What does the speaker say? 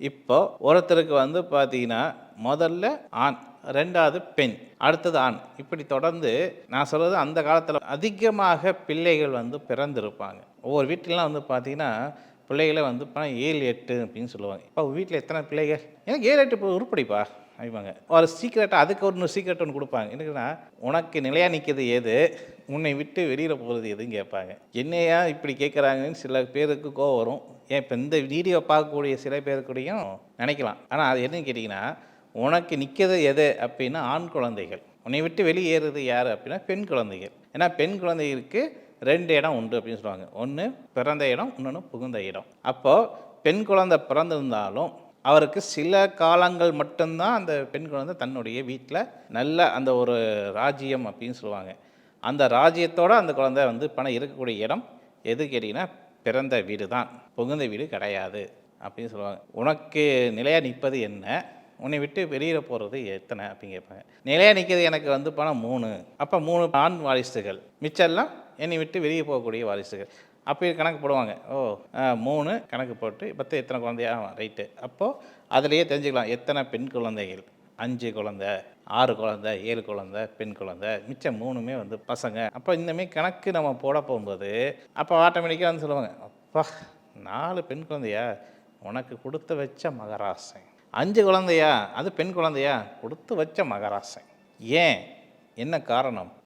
இப்போ ஒருத்தருக்கு வந்து பார்த்தீங்கன்னா, முதல்ல ஆண், 2வது பெண், அடுத்தது ஆண். இப்படி தொடர்ந்து நான் சொல்றது அந்த காலத்தில அதிகமாக பிள்ளைகள் வந்து பிறந்திருப்பாங்க. ஒவ்வொரு வீட்லலாம் வந்து பார்த்தீங்கன்னா, பிள்ளைகளே வந்து 7, 8 அப்படின்னு சொல்லுவாங்க. "அப்பா உங்க வீட்ல எத்தன பிள்ளைகள்?" "எனக்கு 7, 8 உருப்படிப்பா" அப்படிம்பாங்க. ஒரு சீக்ரெட்டா அதுக்கு ஒரு சீக்ரெட் ஒண்ணு குடுப்பாங்க. என்னதுன்னா, "உனக்கு நிலையா நிக்கிறது எது? உன்னை விட்டு வெளியில போறது எதுன்னு?" கேட்பாங்க. என்னையா இப்படி கேட்குறாங்கன்னு சில பேருக்கு கோவம் வரும். ஏன் இப்ப இந்த வீடியோ பார்க்கக்கூடிய சில பேர் கூடயும் நினைக்கலாம். ஆனா அது என்னன்னு கேட்டீங்கன்னா, உனக்கு நிக்கிறது எது அப்படின்னா ஆண் குழந்தைகள். உன்னை விட்டு வெளியேறுறது யாரு அப்படின்னா பெண் குழந்தைகள். ஏன்னா பெண் குழந்தைகளுக்கு 2 இடம் உண்டு அப்படின்னு சொல்லுவாங்க. ஒண்ணு பிறந்த இடம், இன்னொன்னு புகுந்த இடம். அப்போ பெண் குழந்தை பிறந்திருந்தாலும், அவருக்கு சில காலங்கள் மட்டும் தான் அந்த பெண் குழந்தை தன்னுடைய வீட்ல நல்ல அந்த ஒரு ராஜ்யம் அப்படின்னு சொல்லுவாங்க. அந்த ராஜ்யத்தோட அந்த குழந்தை வந்து இருக்கக்கூடிய இடம் எது கேட்டீங்கன்னா, பிறந்த வீடு தான். புகுந்த வீடு கிடையாது அப்படின்னு சொல்லுவாங்க. "உனக்கு நிலையா நிற்பது என்ன? உன்னை விட்டு வெளியில போறது எத்தனை?" அப்படின்னு கேட்பாங்க. நிலையா நிற்கிறது எனக்கு வந்து 3. அப்போ 3 ஆண் வாரிசுகள். மிச்சம் எல்லாம் என்னை விட்டு வெளியே போகக்கூடிய வாரிசுகள். அப்படி கணக்கு போடுவாங்க. ஓ! 3 கணக்கு போட்டு மொத்தம் எத்தனை குழந்தையா? ரைட்டு. அப்போ அதிலேயே தெரிஞ்சுக்கலாம் எத்தனை பெண் குழந்தைகள். 5 குழந்தை, 6 குழந்தை, 7 குழந்தை, பெண் குழந்தை. மிச்சம் 3மே வந்து பசங்க. அப்போ இந்த மாரி கணக்கு நம்ம போட போகும்போது, அப்போ ஆட்டோமேட்டிக்கா வந்து சொல்லுவாங்க, "அப்பா! 4 பெண் குழந்தையா? உனக்கு குடுத்து வச்ச மகராசன். 5 குழந்தையா? அது பெண் குழந்தையா? குடுத்து வச்ச மகராசன்." ஏன்? என்ன காரணம்?